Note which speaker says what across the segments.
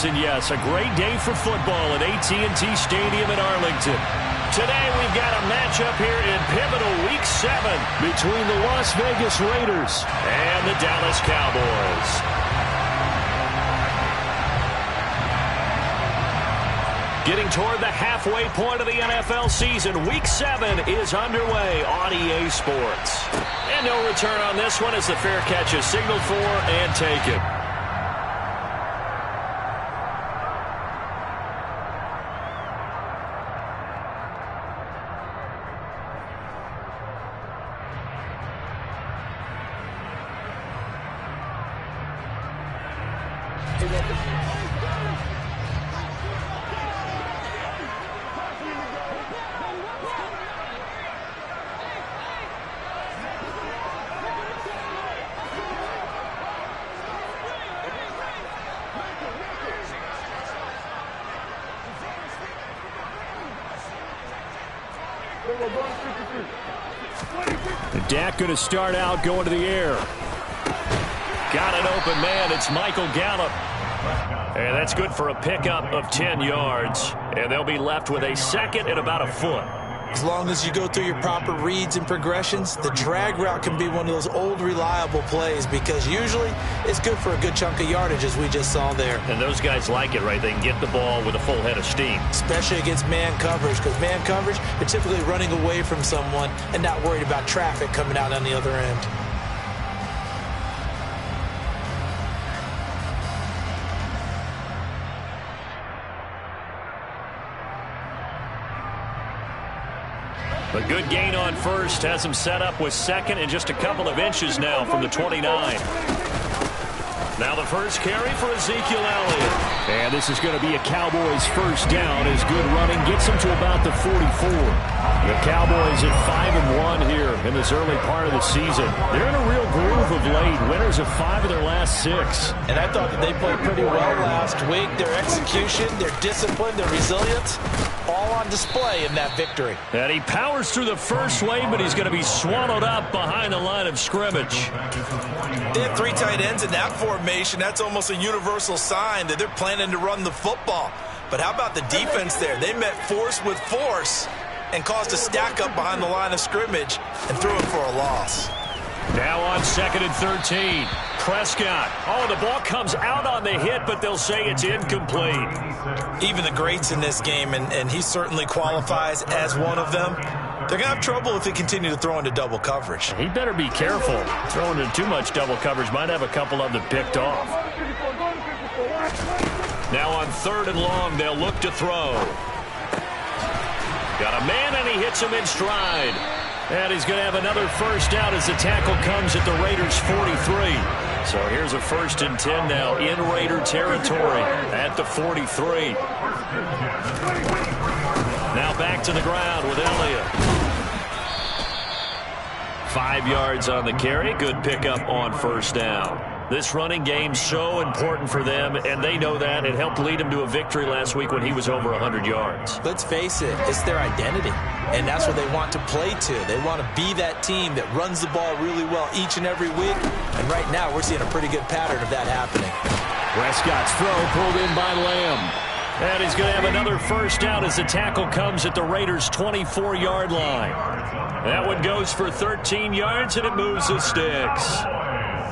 Speaker 1: yes, and yes. A great day for football at AT&T Stadium in Arlington. Today we've got a matchup here in pivotal Week 7 between the Las Vegas Raiders and the Dallas Cowboys. Getting toward the halfway point of the NFL season, Week 7 is underway on EA Sports. And no return on this one as the fair catch is signaled for and taken. Dak going to start out going to the air. Got an open man. It's Michael Gallup. And that's good for a pickup of 10 yards. And they'll be left with a second and about a foot.
Speaker 2: As long as you go through your proper reads and progressions, the drag route can be one of those old reliable plays because usually it's good for a good chunk of yardage as we just saw there.
Speaker 1: And those guys like it, right? They can get the ball with a full head of steam.
Speaker 2: Especially against man coverage because man coverage, they're typically running away from someone and not worried about traffic coming out on the other end.
Speaker 1: A good gain on first has him set up with second and just a couple of inches now from the 29. Now the first carry for Ezekiel Elliott. And this is going to be a Cowboys first down as good running gets him to about the 44. The Cowboys at 5-1 here in this early part of the season. They're in a real groove of late. Winners of 5 of their last 6.
Speaker 2: And I thought that they played pretty well last week. Their execution, their discipline, their resilience, all on display in that victory.
Speaker 1: And he powers through the first wave, but he's going to be swallowed up behind the line of scrimmage.
Speaker 3: They have 3 tight ends in that formation. That's almost a universal sign that they're planning to run the football. But how about the defense there? They met force with force and caused a stack up behind the line of scrimmage and threw it for a loss.
Speaker 1: Now on 2nd and 13. Prescott. Oh, the ball comes out on the hit, but they'll say it's incomplete.
Speaker 3: Even the greats in this game, and he certainly qualifies as one of them, they're going to have trouble if they continue to throw into double coverage.
Speaker 1: He better be careful. Throwing into too much double coverage might have a couple of them picked off. Now on 3rd and long, they'll look to throw. Got a man, and he hits him in stride. And he's going to have another first down as the tackle comes at the Raiders' 43. So here's a 1st and 10 now in Raider territory at the 43. Now back to the ground with Elliott. 5 yards on the carry. Good pickup on first down. This running game so important for them, and they know that. It helped lead them to a victory last week when he was over 100 yards.
Speaker 2: Let's face it, it's their identity, and that's what they want to play to. They want to be that team that runs the ball really well each and every week, and right now we're seeing a pretty good pattern of that happening.
Speaker 1: Prescott's throw pulled in by Lamb. And he's going to have another first down as the tackle comes at the Raiders' 24-yard line. That one goes for 13 yards, and it moves the sticks.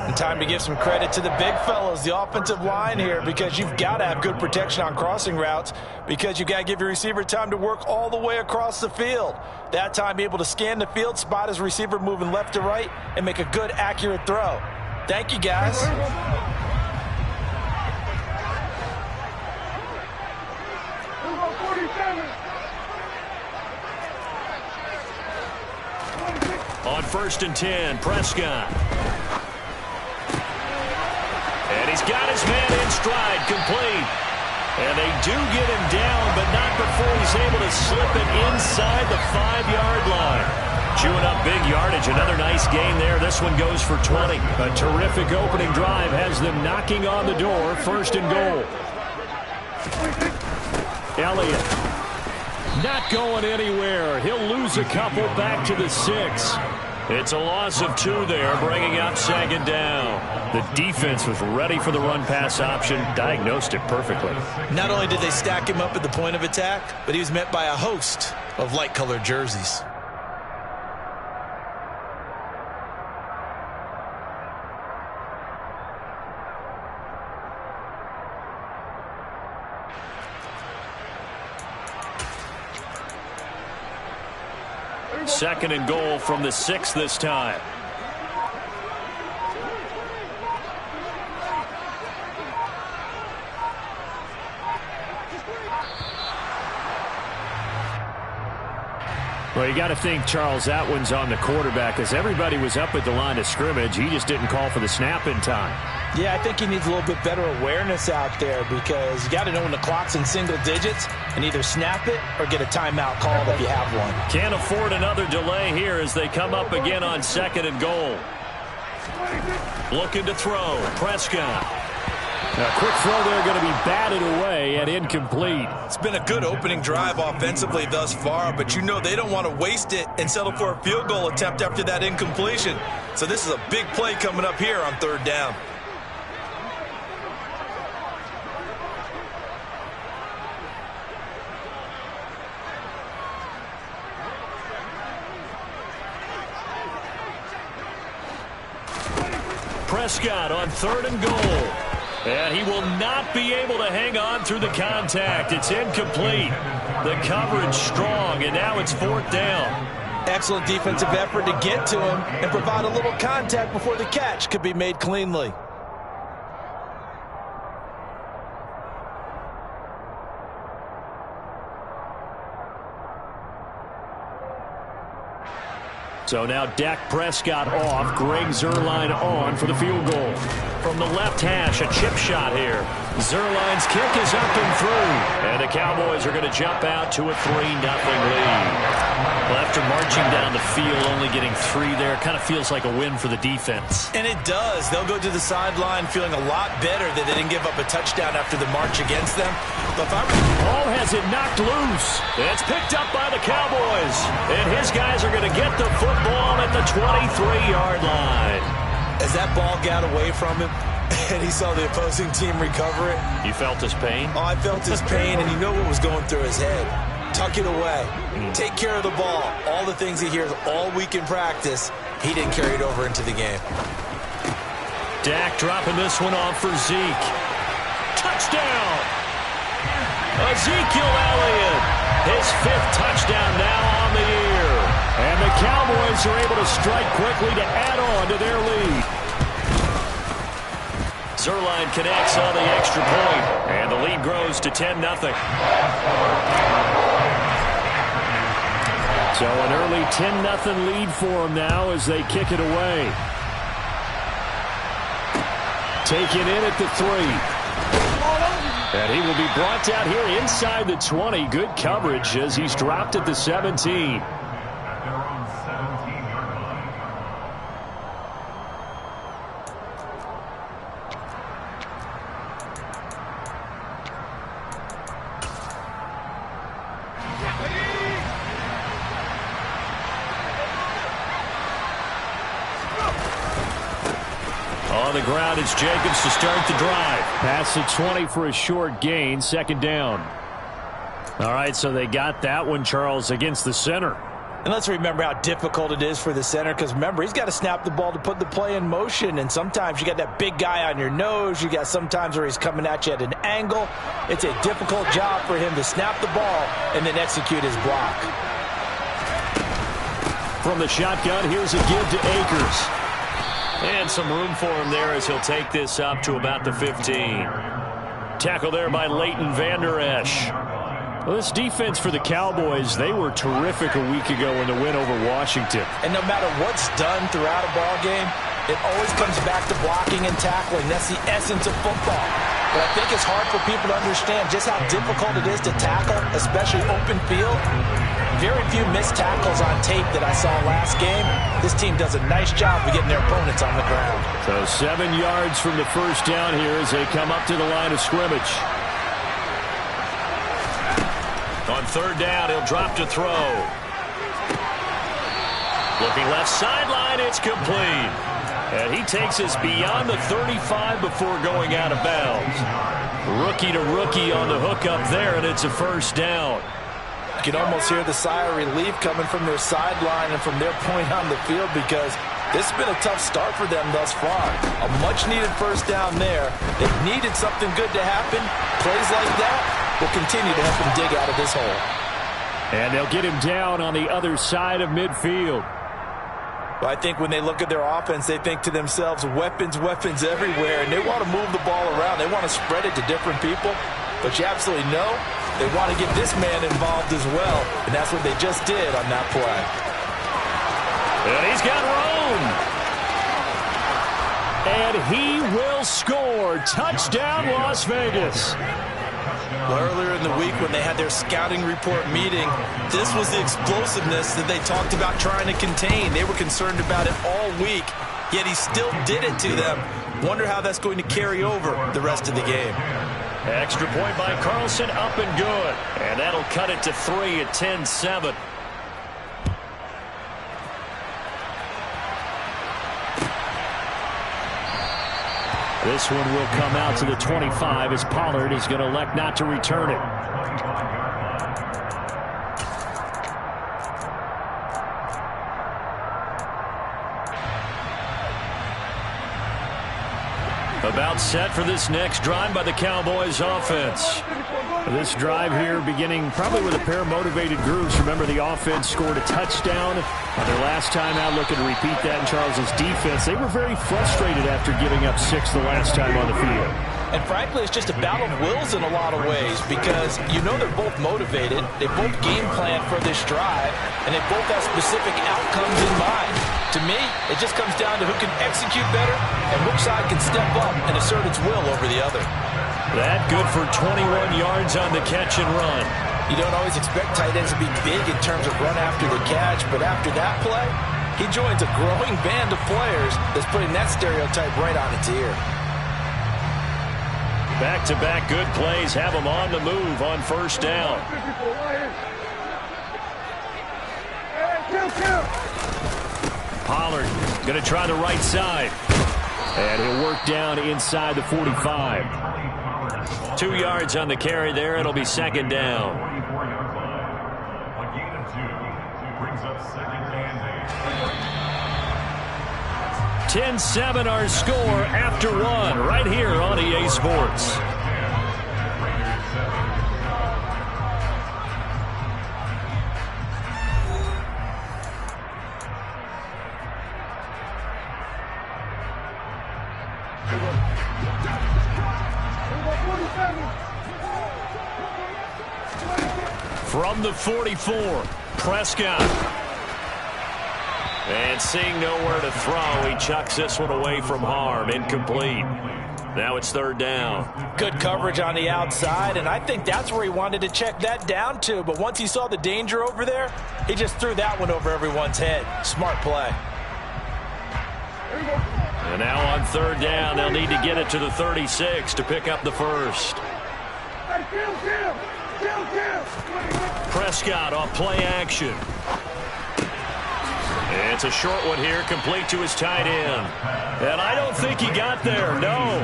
Speaker 3: And time to give some credit to the big fellows, the offensive line here, because you've got to have good protection on crossing routes because you've got to give your receiver time to work all the way across the field. That time, be able to scan the field, spot his receiver moving left to right, and make a good, accurate throw. Thank you, guys.
Speaker 1: On 1st and 10, Prescott. And he's got his man in stride, complete. And they do get him down, but not before he's able to slip it inside the 5-yard line. Chewing up big yardage. Another nice gain there. This one goes for 20. A terrific opening drive has them knocking on the door. 1st and goal. Elliott not going anywhere. He'll lose a couple back to the 6. It's a loss of 2 there, bringing up 2nd down. The defense was ready for the run-pass option, diagnosed it perfectly.
Speaker 2: Not only did they stack him up at the point of attack, but he was met by a host of light-colored jerseys.
Speaker 1: Second and goal from the 6 this time. Well, you got to think, Charles, that one's on the quarterback, as everybody was up at the line of scrimmage. He just didn't call for the snap in time.
Speaker 3: Yeah, I think he needs a little bit better awareness out there, because you got to know when the clock's in single digits and either snap it or get a timeout called if you have one.
Speaker 1: Can't afford another delay here as they come up again on second and goal. Looking to throw. Prescott. A quick throw there, going to be batted away and incomplete.
Speaker 2: It's been a good opening drive offensively thus far, but you know they don't want to waste it and settle for a field goal attempt after that incompletion. So this is a big play coming up here on third down.
Speaker 1: Prescott on third and goal. And he will not be able to hang on through the contact. It's incomplete. The coverage strong, and now it's fourth down.
Speaker 3: Excellent defensive effort to get to him and provide a little contact before the catch could be made cleanly.
Speaker 1: So now Dak Prescott off, Greg Zuerlein on for the field goal. From the left hash, a chip shot here. Zuerlein's kick is up and through. And the Cowboys are going to jump out to a 3-0 lead. Well, after marching down the field, only getting 3 there, kind of feels like a win for the defense.
Speaker 2: And it does. They'll go to the sideline feeling a lot better that they didn't give up a touchdown after the march against them. But if I were...
Speaker 1: Ball has it knocked loose. It's picked up by the Cowboys. And his guys are going to get the football at the 23-yard line.
Speaker 2: As that ball got away from him and he saw the opposing team recover it.
Speaker 1: You felt his pain?
Speaker 2: Oh, I felt his pain, and you know what was going through his head. Tuck it away. Take care of the ball. All the things he hears all week in practice, he didn't carry it over into the game.
Speaker 1: Dak dropping this one off for Zeke. Touchdown! Ezekiel Elliott. His 5th touchdown now on the year. And the Cowboys are able to strike quickly to add on to their lead. Zuerlein connects on the extra point. And the lead grows to 10-0. So an early 10-0 lead for them now as they kick it away. Taken in at the 3. And he will be brought down here inside the 20. Good coverage as he's dropped at the 17. On the ground, it's Jacobs to start the drive. Past the 20 for a short gain, second down. All right, so they got that one, Charles, against the center.
Speaker 3: And let's remember how difficult it is for the center, because remember, he's got to snap the ball to put the play in motion, and sometimes you got that big guy on your nose. You got sometimes where he's coming at you at an angle. It's a difficult job for him to snap the ball and then execute his block.
Speaker 1: From the shotgun, here's a give to Akers. And some room for him there as he'll take this up to about the 15. Tackle there by Leighton Vander Esch. Well, this defense for the Cowboys, they were terrific a week ago in the win over Washington.
Speaker 3: And no matter what's done throughout a ball game, it always comes back to blocking and tackling. That's the essence of football. But I think it's hard for people to understand just how difficult it is to tackle, especially open field. Very few missed tackles on tape that I saw last game. This team does a nice job of getting their opponents on the ground.
Speaker 1: So 7 yards from the first down here as they come up to the line of scrimmage. On third down, he'll drop to throw. Looking left sideline, it's complete. And he takes us beyond the 35 before going out of bounds. Rookie to rookie on the hookup there, and it's a first down.
Speaker 3: You can almost hear the sigh of relief coming from their sideline and from their point on the field, because this has been a tough start for them thus far. A much-needed first down there. They needed something good to happen. Plays like that will continue to help them dig out of this hole.
Speaker 1: And they'll get him down on the other side of midfield.
Speaker 3: But I think when they look at their offense, they think to themselves, weapons, weapons everywhere, and they want to move the ball around. They want to spread it to different people. But you absolutely know they want to get this man involved as well, and that's what they just did on that play.
Speaker 1: And he's got room. And he will score. Touchdown, Las Vegas.
Speaker 3: Well, earlier in the week when they had their scouting report meeting, this was the explosiveness that they talked about trying to contain. They were concerned about it all week, yet he still did it to them. Wonder how that's going to carry over the rest of the game.
Speaker 1: Extra point by Carlson, up and good. And that'll cut it to 3 at 10-7. This one will come out to the 25 as Pollard is going to elect not to return it. About set for this next drive by the Cowboys offense. This drive here beginning probably with a pair of motivated groups. Remember, the offense scored a touchdown on their last time out, looking to repeat that in Charles's defense. They were very frustrated after giving up 6 the last time on the field.
Speaker 3: And frankly, it's just a battle of wills in a lot of ways, because you know they're both motivated, they both game plan for this drive, and they both have specific outcomes in mind. To me, it just comes down to who can execute better and which side can step up and assert its will over the other.
Speaker 1: That good for 21 yards on the catch and run.
Speaker 3: You don't always expect tight ends to be big in terms of run after the catch, but after that play, he joins a growing band of players that's putting that stereotype right on its ear.
Speaker 1: Back-to-back good plays have him on the move on first down. Pollard going to try the right side. And he'll work down inside the 45. 2 yards on the carry there. It'll be second down. 10-7 our score after one right here on EA Sports. From the 44, Prescott. And seeing nowhere to throw, he chucks this one away from harm. Incomplete. Now it's third down.
Speaker 3: Good coverage on the outside, and I think that's where he wanted to check that down to. But once he saw the danger over there, he just threw that one over everyone's head. Smart play.
Speaker 1: And now on third down, they'll need to get it to the 36 to pick up the first. Prescott off play action. It's a short one here, complete to his tight end. And I don't think he got there, no.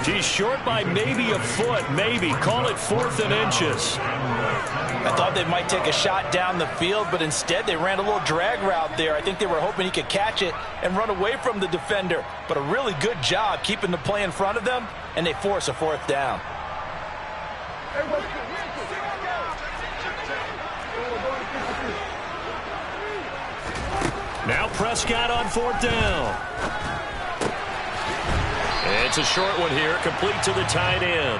Speaker 1: He's short by maybe a foot, maybe. Call it 4th and inches.
Speaker 3: I thought they might take a shot down the field, but instead they ran a little drag route there. I think they were hoping he could catch it and run away from the defender. But a really good job keeping the play in front of them, and they force a 4th down.
Speaker 1: Now Prescott on 4th down. It's a short one here, complete to the tight end.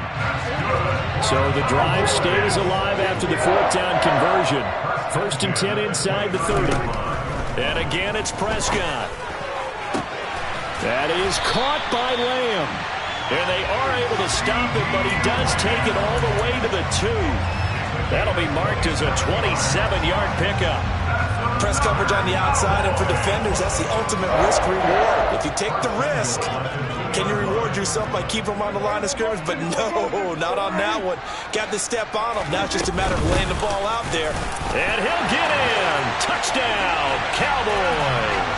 Speaker 1: So the drive stays alive after the 4th down conversion. 1st and 10 inside the 30. And again, it's Prescott. That is caught by Lamb. And they are able to stop it, but he does take it all the way to the 2. That'll be marked as a 27-yard pickup.
Speaker 2: Press coverage on the outside, and for defenders, that's the ultimate risk-reward. If you take the risk, can you reward yourself by keeping them on the line of scrimmage? But no, not on that one. Got to step on them. Now it's just a matter of laying the ball out there.
Speaker 1: And he'll get in. Touchdown, Cowboys.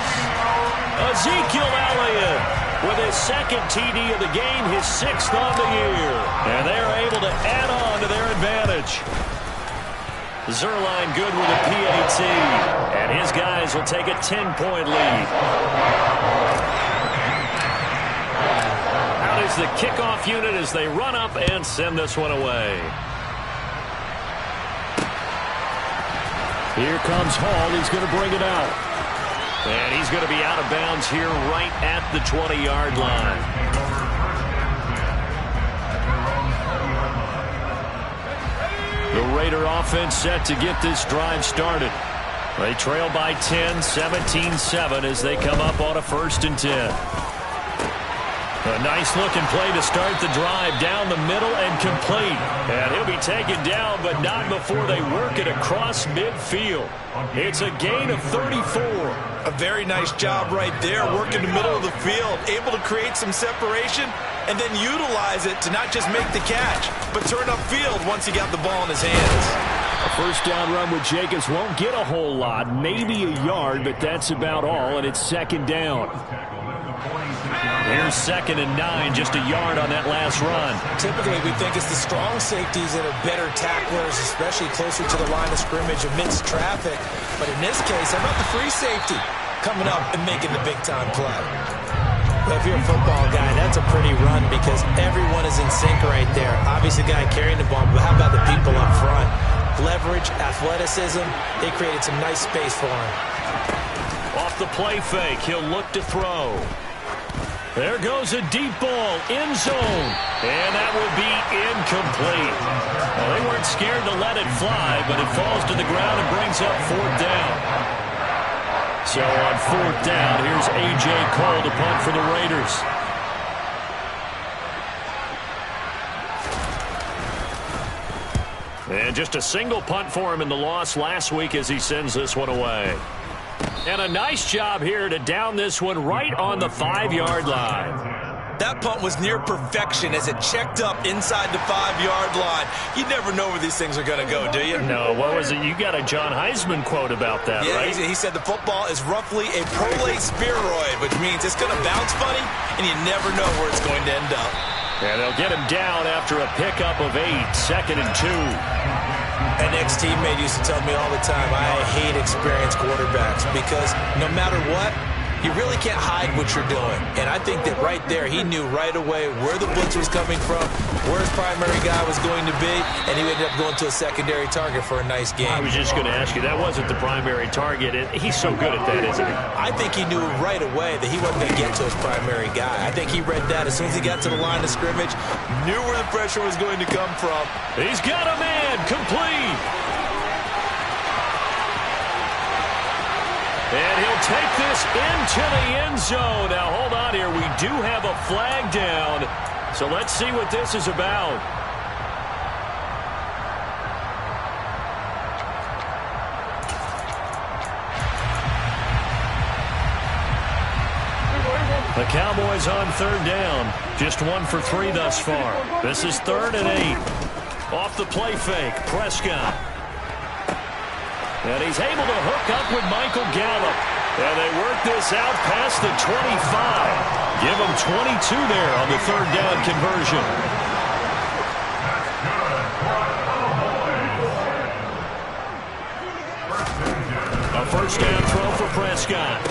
Speaker 1: Ezekiel Elliott with his second TD of the game, his 6th on the year. And they're able to add on to their advantage. Zerline good with a PAT. And his guys will take a 10-point lead. Out is the kickoff unit as they run up and send this one away. Here comes Hall. He's going to bring it out. And he's going to be out of bounds here right at the 20-yard line. The Raider offense set to get this drive started. They trail by 10, 17-7 as they come up on a 1st and 10. A nice-looking play to start the drive down the middle and complete. And he'll be taken down, but not before they work it across midfield. It's a gain of 34.
Speaker 2: A very nice job right there, working the middle of the field, able to create some separation and then utilize it to not just make the catch, but turn upfield once he got the ball in his hands.
Speaker 1: A 1st down run with Jacobs won't get a whole lot, maybe a yard, but that's about all, and it's 2nd down. Here's 2nd and 9, just a yard on that last run.
Speaker 2: Typically, we think it's the strong safeties that are better tacklers, especially closer to the line of scrimmage amidst traffic. But in this case, how about the free safety coming up and making the big-time play? Well, if you're a football guy, that's a pretty run because everyone is in sync right there. Obviously, the guy carrying the ball, but how about the people up front? Leverage, athleticism, they created some nice space for him.
Speaker 1: Off the play fake, he'll look to throw. There goes a deep ball, end zone, and that will be incomplete. Well, they weren't scared to let it fly, but it falls to the ground and brings up 4th down. So on 4th down, here's A.J. Cole to punt for the Raiders. And just a single punt for him in the loss last week as he sends this one away. And a nice job here to down this one right on the 5-yard line.
Speaker 2: That punt was near perfection as it checked up inside the 5-yard line. You never know where these things are going to go, do you?
Speaker 1: No, what was it? You got a John Heisman quote about that,
Speaker 2: yeah,
Speaker 1: right?
Speaker 2: He said the football is roughly a prolate spheroid, which means it's going to bounce funny, and you never know where it's going to end up.
Speaker 1: And they'll get him down after a pickup of 8, 2nd and 2.
Speaker 2: An ex-teammate used to tell me all the time, I hate experienced quarterbacks because no matter what, you really can't hide what you're doing. And I think that right there, he knew right away where the blitz was coming from, where his primary guy was going to be, and he ended up going to a secondary target for a nice game.
Speaker 1: I was just going to ask you, that wasn't the primary target. He's so good at that, isn't he?
Speaker 2: I think he knew right away that he wasn't going to get to his primary guy. I think he read that as soon as he got to the line of scrimmage, knew where the pressure was going to come from.
Speaker 1: He's got a man, complete. And he'll take this into the end zone. Now, hold on here. We do have a flag down. So let's see what this is about. The Cowboys on 3rd down. Just 1 for 3 thus far. This is 3rd and 8. Off the play fake, Prescott. And he's able to hook up with Michael Gallup. And they work this out past the 25. Give him 22 there on the 3rd down conversion. A 1st down throw for Prescott.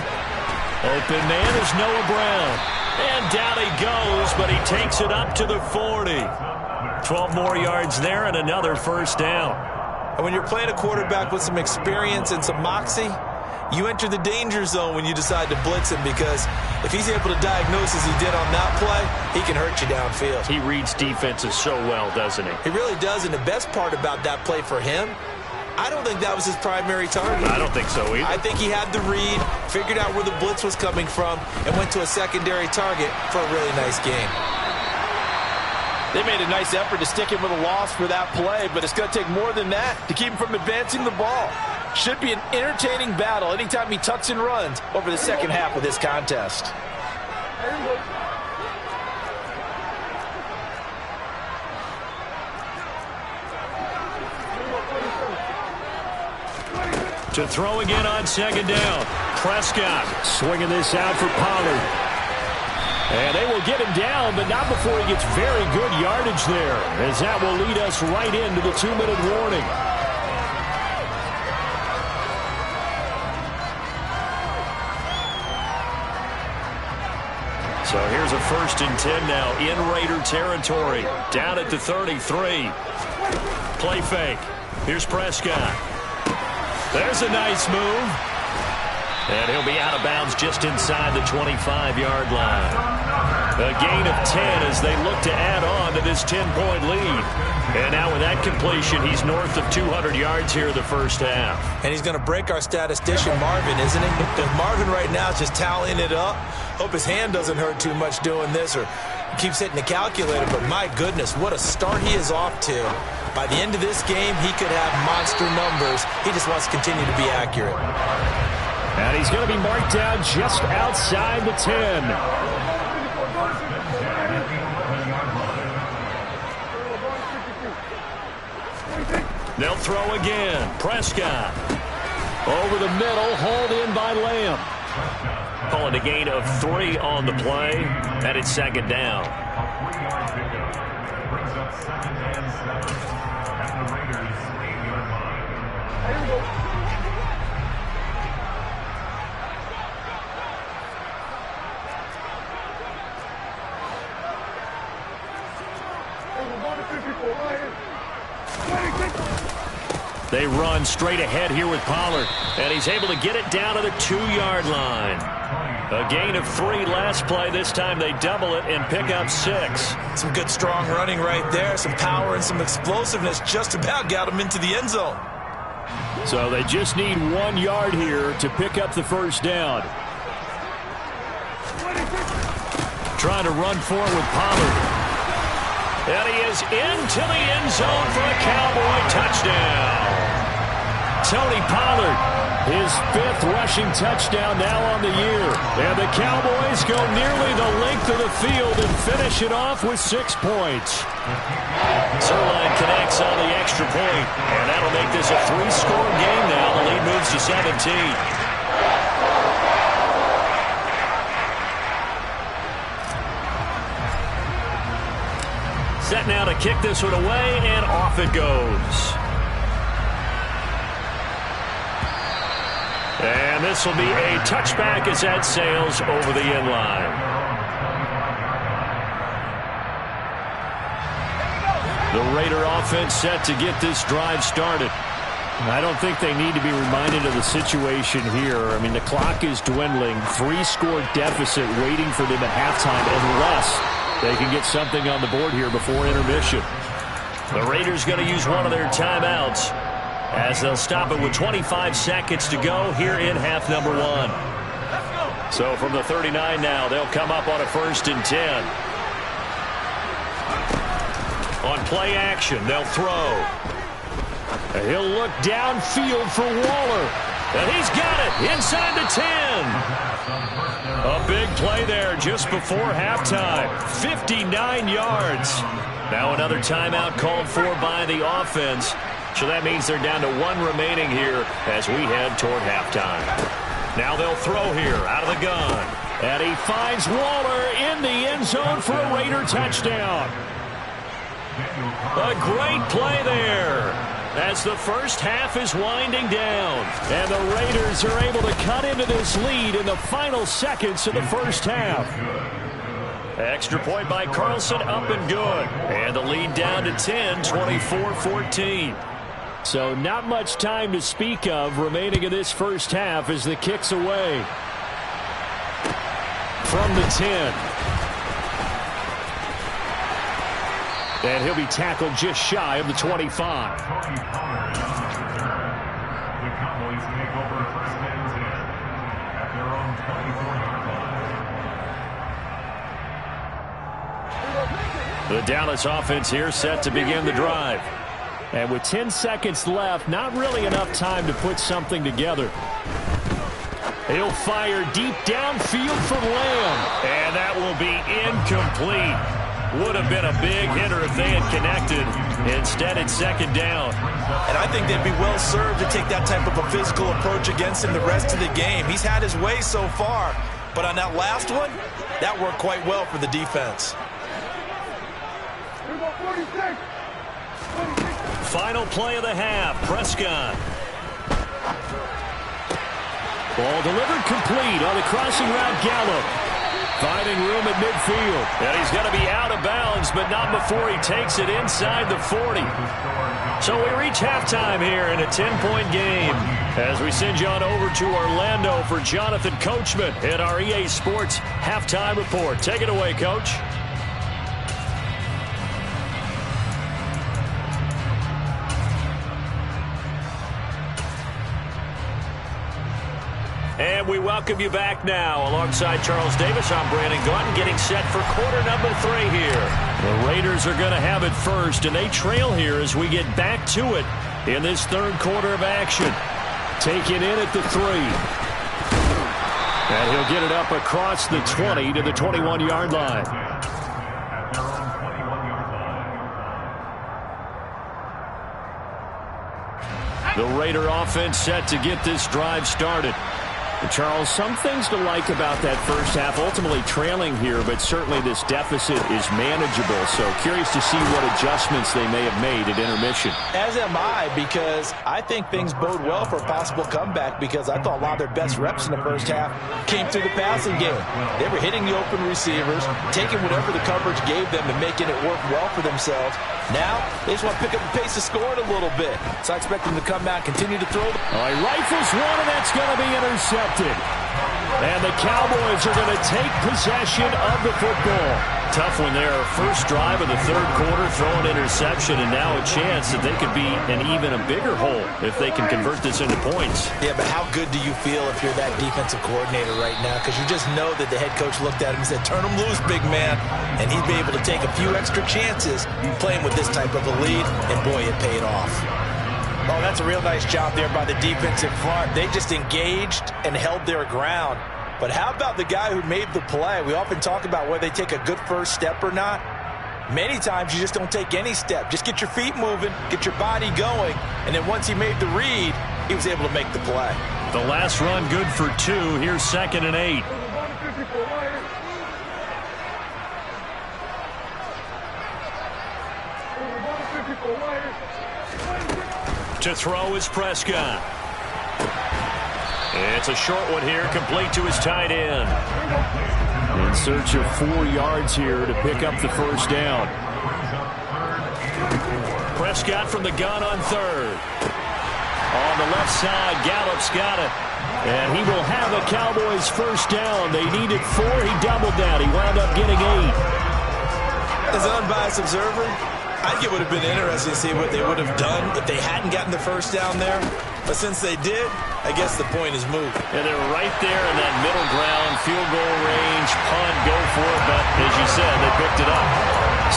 Speaker 1: Open man is Noah Brown. And down he goes, but he takes it up to the 40. 12 more yards there and another 1st down.
Speaker 2: And when you're playing a quarterback with some experience and some moxie, you enter the danger zone when you decide to blitz him because if he's able to diagnose as he did on that play, he can hurt you downfield.
Speaker 1: He reads defenses so well, doesn't he?
Speaker 2: He really does, and the best part about that play for him, I don't think that was his primary target.
Speaker 1: I don't think so either.
Speaker 2: I think he had the read, figured out where the blitz was coming from, and went to a secondary target for a really nice game.
Speaker 3: They made a nice effort to stick him with a loss for that play, but it's going to take more than that to keep him from advancing the ball. Should be an entertaining battle anytime he tucks and runs over the second half of this contest.
Speaker 1: To throw again on second down. Prescott swinging this out for Pollard. And they will get him down, but not before he gets very good yardage there, as that will lead us right into the 2-minute warning. So here's a 1st and 10 now in Raider territory. Down at the 33. Play fake. Here's Prescott. There's a nice move. And he'll be out of bounds just inside the 25-yard line. A gain of 10 as they look to add on to this 10-point lead. And now with that completion, he's north of 200 yards here in the first half.
Speaker 2: And he's going to break our statistician Marvin, isn't he? Marvin right now is just tallying it up. Hope his hand doesn't hurt too much doing this or keeps hitting the calculator. But my goodness, what a start he is off to. By the end of this game, he could have monster numbers. He just wants to continue to be accurate.
Speaker 1: And he's going to be marked down just outside the 10. They'll throw again. Prescott. Over the middle, hauled in by Lamb. Calling a gain of 3 on the play. And it's second down. They run straight ahead here with Pollard, and he's able to get it down to the 2-yard line. A gain of 3 last play. This time they double it and pick up 6.
Speaker 2: Some good strong running right there. Some power and some explosiveness just about got him into the end zone.
Speaker 1: So they just need 1 yard here to pick up the first down. Trying to run forward with Pollard. And he is into the end zone for a Cowboy touchdown. Tony Pollard, his 5th rushing touchdown now on the year. And the Cowboys go nearly the length of the field and finish it off with 6 points. Zerline connects on the extra point, and that'll make this a 3-score game now. The lead moves to 17. Set now to kick this one away, and off it goes. And this will be a touchback as that sails over the end line. The Raider offense set to get this drive started. I don't think they need to be reminded of the situation here. I mean, the clock is dwindling. 3-score deficit waiting for them at halftime unless they can get something on the board here before intermission. The Raiders going to use one of their timeouts as they'll stop it with 25 seconds to go here in half number 1. So from the 39 now, they'll come up on a 1st and 10. On play action, they'll throw. And he'll look downfield for Waller. And he's got it inside the 10. A big play there just before halftime. 59 yards. Now another timeout called for by the offense. So that means they're down to 1 remaining here as we head toward halftime. Now they'll throw here out of the gun. And he finds Waller in the end zone for a Raider touchdown. A great play there as the first half is winding down. And the Raiders are able to cut into this lead in the final seconds of the first half. Extra point by Carlson, up and good. And the lead down to 10, 24-14. So not much time to speak of remaining in this first half as the kick's away. From the 10. And he'll be tackled just shy of the 25. The Dallas offense here set to begin the drive. And with 10 seconds left, not really enough time to put something together. He'll fire deep downfield for Lamb. And that will be incomplete. Would have been a big hitter if they had connected. Instead, it's second down.
Speaker 3: And I think they'd be well served to take that type of a physical approach against him the rest of the game. He's had his way so far. But on that last one, that worked quite well for the defense.
Speaker 1: Final play of the half. Prescott. Ball delivered complete on the crossing route. Gallup finding room at midfield. And he's going to be out of bounds, but not before he takes it inside the 40. So we reach halftime here in a 10-point game as we send you on over to Orlando for Jonathan Coachman in our EA Sports Halftime Report. Take it away, Coach. And we welcome you back now. Alongside Charles Davis, I'm Brandon Gaudin, getting set for quarter number 3 here. The Raiders are going to have it first, and they trail here as we get back to it in this third quarter of action. Taken in at the 3. And he'll get it up across the 20 to the 21-yard line. The Raider offense set to get this drive started. Charles, some things to like about that first half. Ultimately trailing here, but certainly this deficit is manageable. So curious to see what adjustments they may have made at intermission.
Speaker 3: As am I, because I think things bode well for a possible comeback, because I thought a lot of their best reps in the first half came through the passing game. They were hitting the open receivers, taking whatever the coverage gave them and making it work well for themselves. Now, they just want to pick up the pace of scoring a little bit. So I expect them to come out, continue to throw.
Speaker 1: All right, rifles one, and that's going to be intercepted. And the Cowboys are going to take possession of the football. Tough one there. First drive of the third quarter, throw an interception, and now a chance that they could be in even a bigger hole if they can convert this into points.
Speaker 3: Yeah, but how good do you feel if you're that defensive coordinator right now? Because you just know that the head coach looked at him and said, turn him loose, big man. And he'd be able to take a few extra chances playing with this type of a lead, and boy, it paid off. Oh, that's a real nice job there by the defensive front. They just engaged and held their ground. But how about the guy who made the play? We often talk about whether they take a good first step or not. Many times you just don't take any step. Just get your feet moving, get your body going, and then once he made the read, he was able to make the play.
Speaker 1: The last run good for 2. Here's 2nd and 8. To throw is Prescott. It's a short one here, complete to his tight end. In search of 4 yards here to pick up the first down. Prescott from the gun on 3rd. On the left side, Gallup's got it. And he will have a Cowboys first down. They needed 4. He doubled that. He wound up getting 8.
Speaker 3: As an unbiased observer, I think it would have been interesting to see what they would have done if they hadn't gotten the first down there. But since they did, I guess the point is moved.
Speaker 1: And they're right there in that middle ground, field goal range, punt, go for it. But as you said, they picked it up.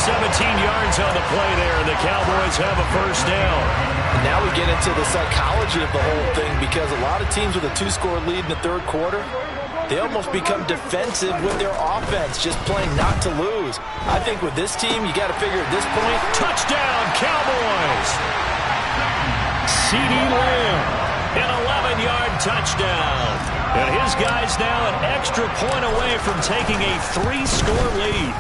Speaker 1: 17 yards on the play there, and the Cowboys have a first down.
Speaker 3: And now we get into the psychology of the whole thing, because a lot of teams with a 2-score lead in the third quarter, they almost become defensive with their offense, just playing not to lose. I think with this team, you got to figure at this point,
Speaker 1: touchdown Cowboys! C.D. Lamb, an 11-yard touchdown. And his guys now an extra point away from taking a 3-score lead.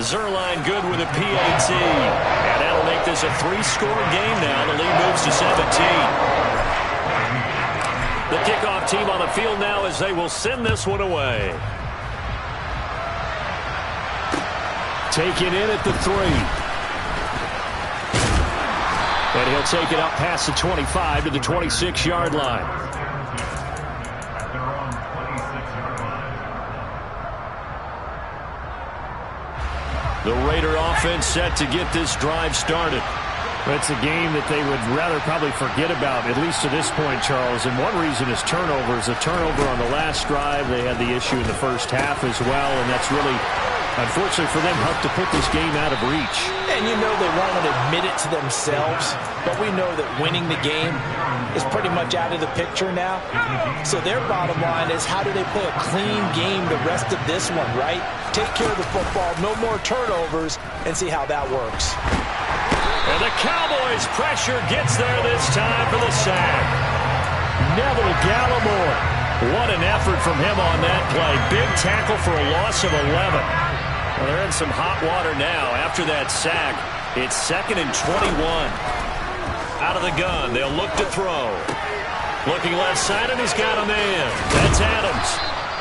Speaker 1: Zerline good with a PAT. And that'll make this a 3-score game now. The lead moves to 17. The kickoff team on the field now as they will send this one away. Taken in at the 3. And he'll take it up past the 25 to the 26-yard line. The Raider offense set to get this drive started. It's a game that they would rather probably forget about, at least to this point, Charles. And one reason is turnovers. A turnover on the last drive. They had the issue in the first half as well, and that's really Unfortunately for them, Huck, to put this game out of reach.
Speaker 3: And you know they won't admit it to themselves, but we know that winning the game is pretty much out of the picture now. So their bottom line is, how do they play a clean game the rest of this one, right? Take care of the football, no more turnovers, and see how that works.
Speaker 1: And the Cowboys' pressure gets there this time for the sack. Neville Gallimore. What an effort from him on that play. Big tackle for a loss of 11. Well, they're in some hot water now. After that sack, it's 2nd and 21. Out of the gun, they'll look to throw. Looking left side, and he's got a man. That's Adams.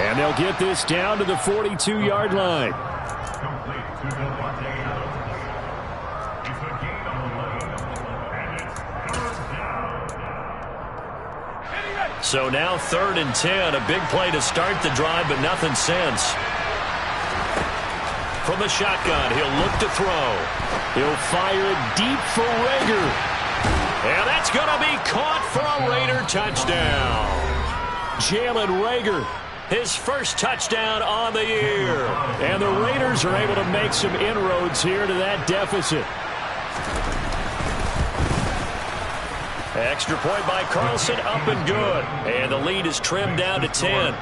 Speaker 1: And they'll get this down to the 42-yard line. So now 3rd and 10. A big play to start the drive, but nothing since. From the shotgun, he'll look to throw. He'll fire it deep for Rager. And that's going to be caught for a Raider touchdown. Jalen Rager, his first touchdown on the year. And the Raiders are able to make some inroads here to that deficit. Extra point by Carlson, up and good. And the lead is trimmed down to 10.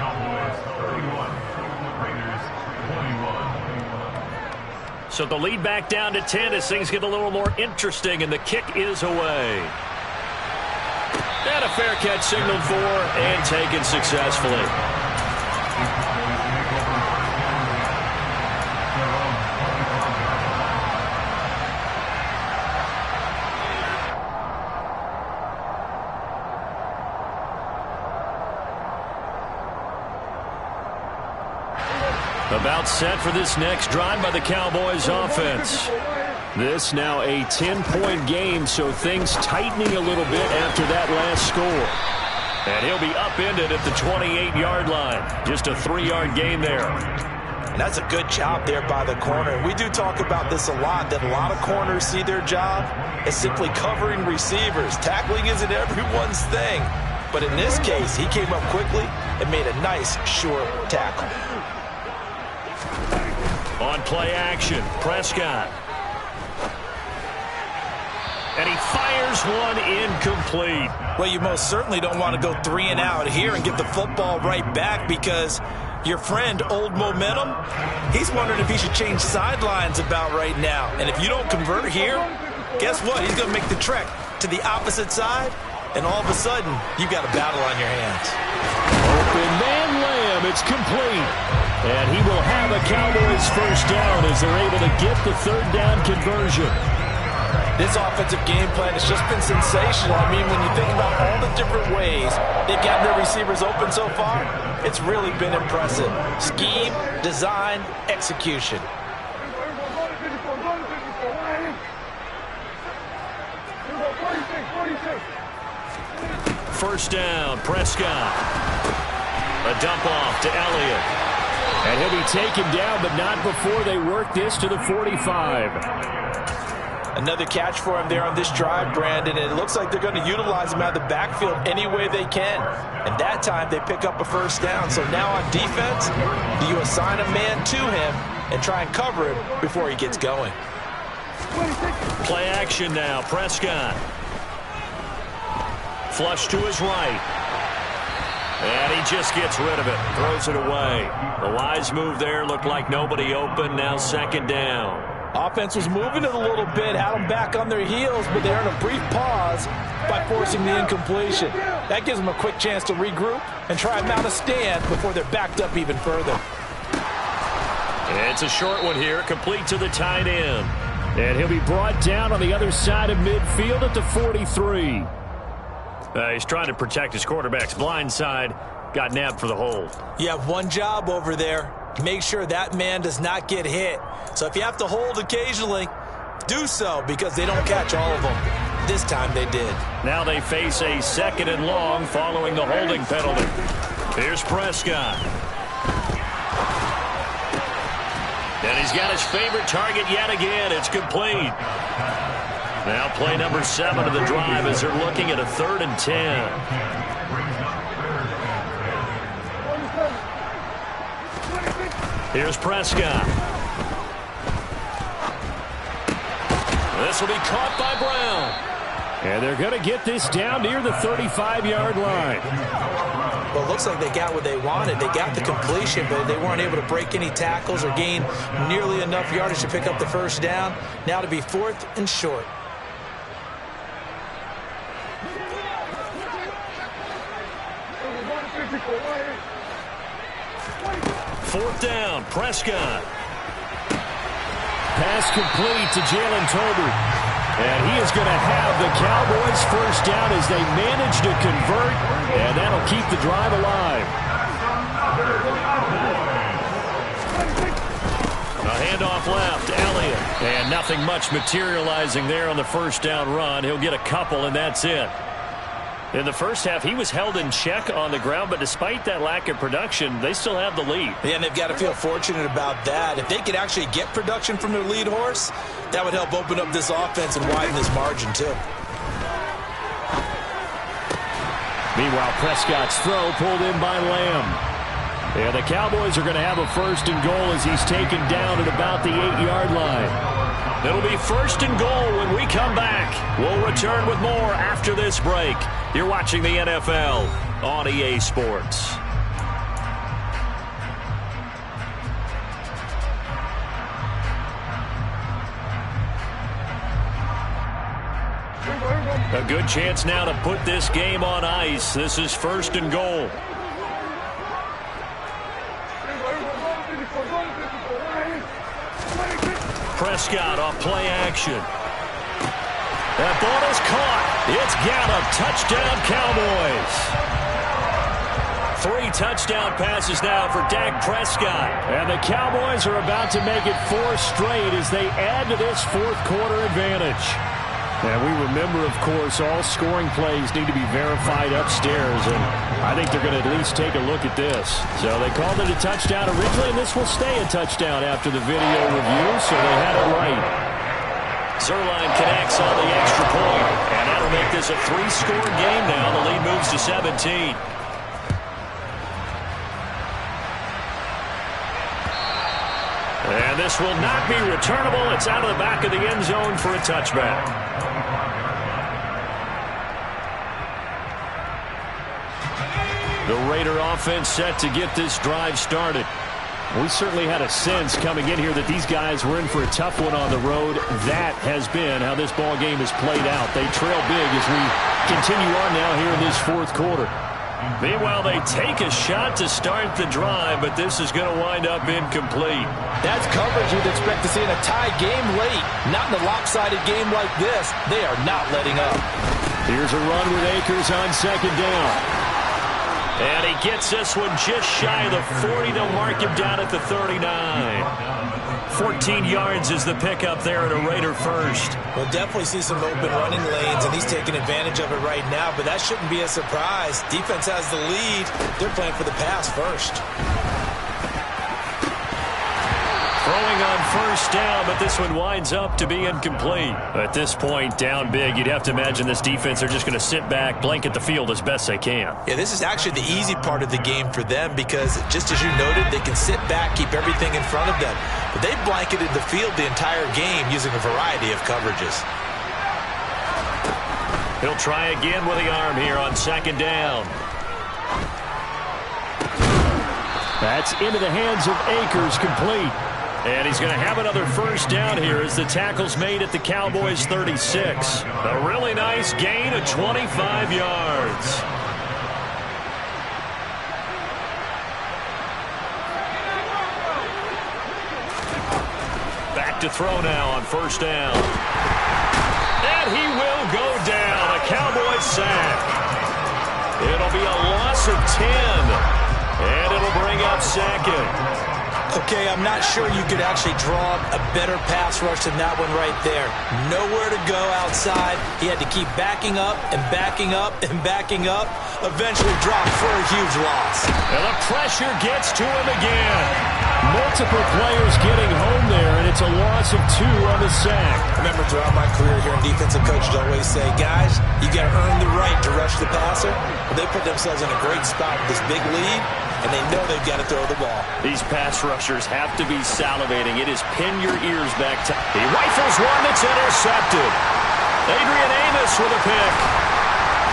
Speaker 1: So the lead back down to 10 as things get a little more interesting, and the kick is away. And a fair catch signaled for and taken successfully. About set for this next drive by the Cowboys offense. This now a 10-point game, so things tightening a little bit after that last score. And he'll be upended at the 28-yard line. Just a 3-yard gain there.
Speaker 3: And that's a good job there by the corner. We do talk about this a lot, that a lot of corners see their job as simply covering receivers. Tackling isn't everyone's thing. But in this case, he came up quickly and made a nice, short tackle.
Speaker 1: On play action, Prescott. And he fires one incomplete.
Speaker 3: Well, you most certainly don't want to go 3 and out here and get the football right back, because your friend, Old Momentum, he's wondering if he should change sidelines about right now. And if you don't convert here, guess what? He's going to make the trek to the opposite side, and all of a sudden, you've got a battle on your hands.
Speaker 1: Open man Lamb, it's complete. And he will have a Cowboys first down as they're able to get the 3rd down conversion.
Speaker 3: This offensive game plan has just been sensational. I mean, when you think about all the different ways they've gotten their receivers open so far, it's really been impressive. Scheme, design, execution.
Speaker 1: First down, Prescott. A dump off to Elliott. And he'll be taken down, but not before they work this to the 45.
Speaker 3: Another catch for him there on this drive, Brandon, and it looks like they're going to utilize him out of the backfield any way they can. And that time they pick up a first down. So now on defense, do you assign a man to him and try and cover him before he gets going?
Speaker 1: Play action now, Prescott. Flush to his right. And he just gets rid of it, throws it away. The wise move there, looked like nobody open, now 2nd down.
Speaker 3: Offense was moving it a little bit, had them back on their heels, but they're in a brief pause by forcing the incompletion. That gives them a quick chance to regroup and try and mount a stand before they're backed up even further.
Speaker 1: It's a short one here, complete to the tight end. And he'll be brought down on the other side of midfield at the 43. He's trying to protect his quarterback's blind side. Got nabbed for the hold.
Speaker 3: You have one job over there. Make sure that man does not get hit. So if you have to hold occasionally, do so, because they don't catch all of them. This time they did.
Speaker 1: Now they face a 2nd and long following the holding penalty. Here's Prescott. And he's got his favorite target yet again. It's complete. Now play number 7 of the drive as they're looking at a 3rd and 10. Here's Prescott. This will be caught by Brown. And they're going to get this down near the 35-yard line.
Speaker 2: Well, it looks like they got what they wanted. They got the completion, but they weren't able to break any tackles or gain nearly enough yardage to pick up the first down. Now to be 4th and short.
Speaker 1: Fourth down, Prescott. Pass complete to Jalen Tolbert. And he is going to have the Cowboys first down as they manage to convert, and that'll keep the drive alive. A handoff left, Elliott. And nothing much materializing there on the first down run. He'll get a couple, and that's it. In the first half, he was held in check on the ground, but despite that lack of production, they still have the lead.
Speaker 2: Yeah, and they've got to feel fortunate about that. If they could actually get production from their lead horse, that would help open up this offense and widen this margin, too.
Speaker 1: Meanwhile, Prescott's throw pulled in by Lamb. And the Cowboys are going to have a first and goal as he's taken down at about the 8-yard line. It'll be first and goal when we come back. We'll return with more after this break. You're watching the NFL on EA Sports. A good chance now to put this game on ice. This is first and goal. Prescott off play action. That ball is caught. It's Gallup. Touchdown, Cowboys. 3 touchdown passes now for Dak Prescott. And the Cowboys are about to make it 4 straight as they add to this fourth quarter advantage. And we remember, of course, all scoring plays need to be verified upstairs, and I think they're going to at least take a look at this. So they called it a touchdown originally, and this will stay a touchdown after the video review, so they had it right. Zerline connects on the extra point, and that'll make this a 3-score game now. The lead moves to 17. And this will not be returnable. It's out of the back of the end zone for a touchback. The Raider offense set to get this drive started. We certainly had a sense coming in here that these guys were in for a tough one on the road. That has been how this ball game has played out. They trail big as we continue on now here in this fourth quarter. Meanwhile, they take a shot to start the drive, but this is going to wind up incomplete.
Speaker 3: That's coverage you'd expect to see in a tie game late. Not in a lopsided game like this. They are not letting up.
Speaker 1: Here's a run with Akers on second down. And he gets this one just shy of the 40. They'll mark him down at the 39. 14 yards is the pickup there at a Raider first.
Speaker 2: We'll definitely see some open running lanes, and he's taking advantage of it right now, but that shouldn't be a surprise. Defense has the lead. They're playing for the pass first.
Speaker 1: Throwing on first down, but this one winds up to be incomplete. At this point, down big, you'd have to imagine this defense are just going to sit back, blanket the field as best they can.
Speaker 2: Yeah, this is actually the easy part of the game for them because, just as you noted, they can sit back, keep everything in front of them. But they blanketed the field the entire game using a variety of coverages.
Speaker 1: He'll try again with the arm here on second down. That's into the hands of Akers, complete. And he's going to have another first down here as the tackle's made at the Cowboys' 36. A really nice gain of 25 yards. Back to throw now on first down. And he will go down. A Cowboys sack. It'll be a loss of 10. And it'll bring up second.
Speaker 2: Okay, I'm not sure you could actually draw a better pass rush than that one right there. Nowhere to go outside. He had to keep backing up and backing up and backing up. Eventually dropped for a huge loss.
Speaker 1: And the pressure gets to him again. Multiple players getting home there, and it's a loss of 2 on the sack.
Speaker 2: I remember throughout my career here in defensive coaches always say, guys, you got to earn the right to rush the passer. But they put themselves in a great spot with this big lead, and they know they've got to throw the ball.
Speaker 1: These pass rushers have to be salivating. It is pin your ears back. He rifles one that's intercepted. Adrian Amos with a pick.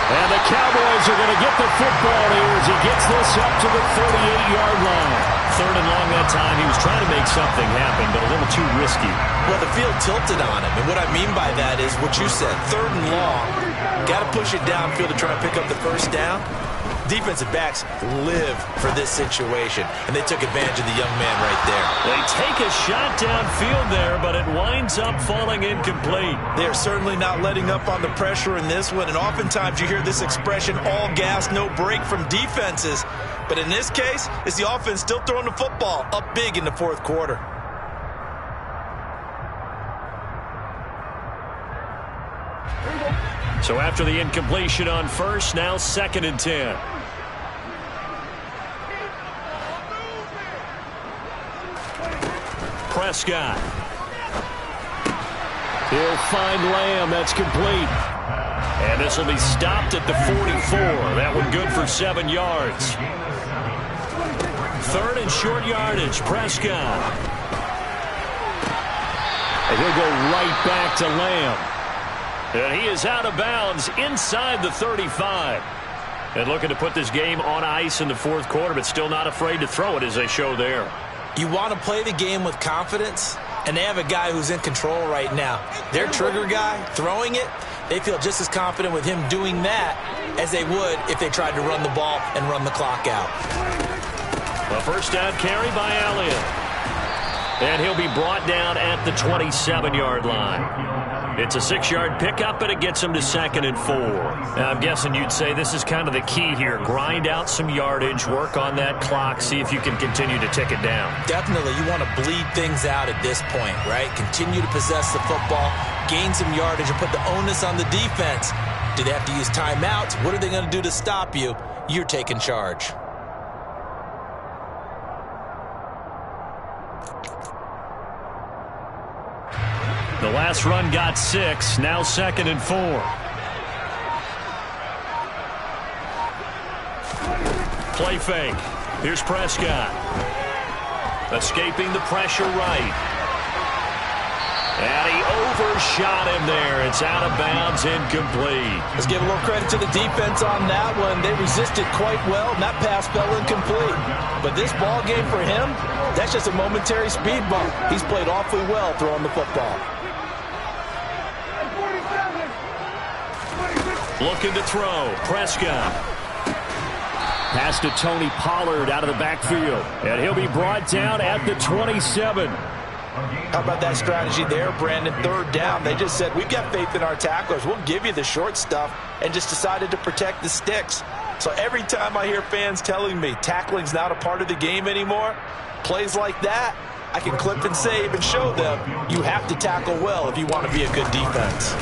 Speaker 1: And the Cowboys are going to get the football here as he gets this up to the 38-yard line. Third and long that time. He was trying to make something happen, but a little too risky.
Speaker 2: Well, the field tilted on him, and what I mean by that is what you said. Third and long. Got to push it downfield to try and pick up the first down. Defensive backs live for this situation, and they took advantage of the young man right there.
Speaker 1: They take a shot downfield there, but it winds up falling incomplete.
Speaker 2: They're certainly not letting up on the pressure in this one, and oftentimes you hear this expression, all gas, no break from defenses. But in this case, it's the offense still throwing the football up big in the fourth quarter.
Speaker 1: So after the incompletion on first, now 2nd and 10. Prescott. He'll find Lamb. That's complete. And this will be stopped at the 44. That one good for 7 yards. 3rd and short yardage. Prescott. And he'll go right back to Lamb. And he is out of bounds inside the 35. And looking to put this game on ice in the fourth quarter, but still not afraid to throw it as they show there.
Speaker 2: You want to play the game with confidence, and they have a guy who's in control right now. Their trigger guy, throwing it, they feel just as confident with him doing that as they would if they tried to run the ball and run the clock out.
Speaker 1: A first down carry by Elliott. And he'll be brought down at the 27-yard line. It's a 6-yard pickup, and it gets him to 2nd and 4. Now, I'm guessing you'd say this is kind of the key here. Grind out some yardage, work on that clock, see if you can continue to tick it down.
Speaker 2: Definitely. You want to bleed things out at this point, right? Continue to possess the football, gain some yardage, and put the onus on the defense. Do they have to use timeouts? What are they going to do to stop you? You're taking charge.
Speaker 1: The last run got 6. Now 2nd and 4. Play fake. Here's Prescott. Escaping the pressure right. And he overshot him there. It's out of bounds, incomplete.
Speaker 3: Let's give a little credit to the defense on that one. They resisted quite well, and that pass fell incomplete. But this ball game for him, that's just a momentary speed bump. He's played awfully well throwing the football.
Speaker 1: Looking to throw. Prescott. Pass to Tony Pollard out of the backfield. And he'll be brought down at the 27.
Speaker 3: How about that strategy there, Brandon? 3rd down. They just said, we've got faith in our tacklers. We'll give you the short stuff, and just decided to protect the sticks. So every time I hear fans telling me tackling's not a part of the game anymore, plays like that, I can clip and save and show them you have to tackle well if you want to be a good defense.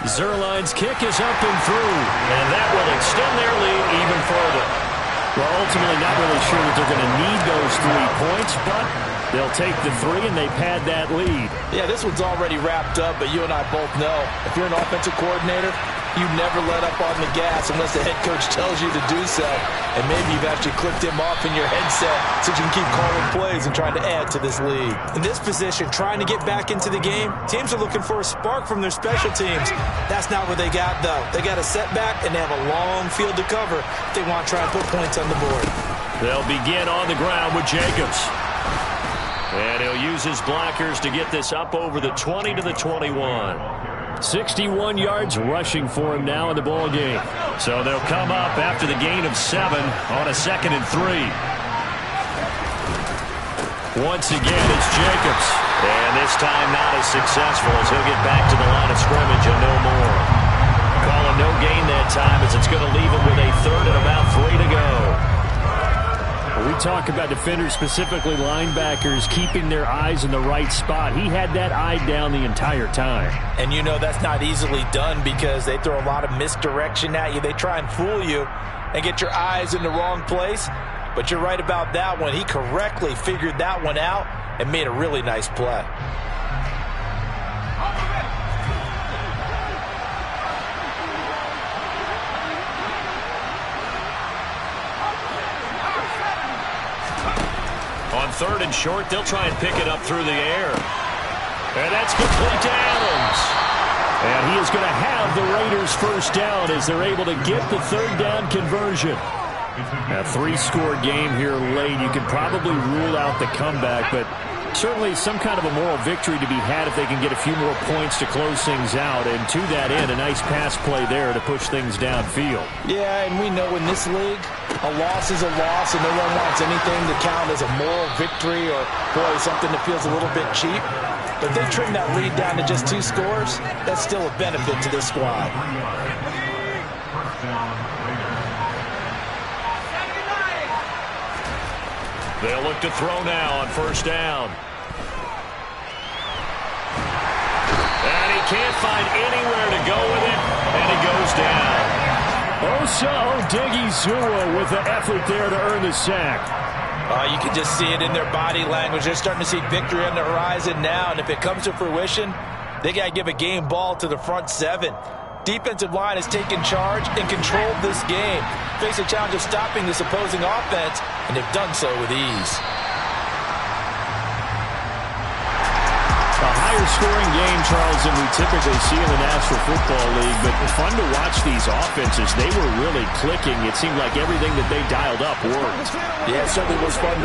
Speaker 1: Zerline's kick is up and through, and that will extend their lead even further. Well, ultimately not really sure that they're going to need those 3 points, but they'll take the 3 and they pad that lead.
Speaker 3: Yeah, this one's already wrapped up, but you and I both know if you're an offensive coordinator, you never let up on the gas unless the head coach tells you to do so. And maybe you've actually clicked him off in your headset so you can keep calling plays and trying to add to this lead. In this position, trying to get back into the game, teams are looking for a spark from their special teams. That's not what they got, though. They got a setback, and they have a long field to cover if they want to try and put points on the board.
Speaker 1: They'll begin on the ground with Jacobs. And he'll use his blockers to get this up over the 20 to the 21. 61 yards rushing for him now in the ball game. So they'll come up after the gain of 7 on a 2nd and 3. Once again, it's Jacobs. And this time not as successful as he'll get back to the line of scrimmage and no more. Call him no gain that time as it's going to leave him with a 3rd and about 3 to go. We talk about defenders, specifically linebackers, keeping their eyes in the right spot. He had that eye down the entire time.
Speaker 3: And you know that's not easily done because they throw a lot of misdirection at you. They try and fool you and get your eyes in the wrong place. But you're right about that one. He correctly figured that one out and made a really nice play.
Speaker 1: 3rd and short. They'll try and pick it up through the air. And that's complete to Adams. And he is going to have the Raiders first down as they're able to get the 3rd down conversion. A 3-score game here late. You can probably rule out the comeback, but certainly some kind of a moral victory to be had if they can get a few more points to close things out. And to that end, a nice pass play there to push things downfield.
Speaker 3: Yeah, and we know in this league, a loss is a loss, and no one wants anything to count as a moral victory or, boy, something that feels a little bit cheap. But they trim that lead down to just 2 scores. That's still a benefit to this squad.
Speaker 1: They'll look to throw now on 1st down. And he can't find anywhere to go with it, and he goes down.
Speaker 3: Osa Odighizuwa with the effort there to earn the sack. You can just see it in their body language. They're starting to see victory on the horizon now, and if it comes to fruition, they got to give a game ball to the front 7. Defensive line has taken charge and controlled this game. Face a challenge of stopping this opposing offense, and they've done so with ease.
Speaker 1: A higher scoring game, Charles, than we typically see in the National Football League, but fun to watch these offenses. They were really clicking. It seemed like everything that they dialed up worked.
Speaker 3: Yeah, it certainly was fun to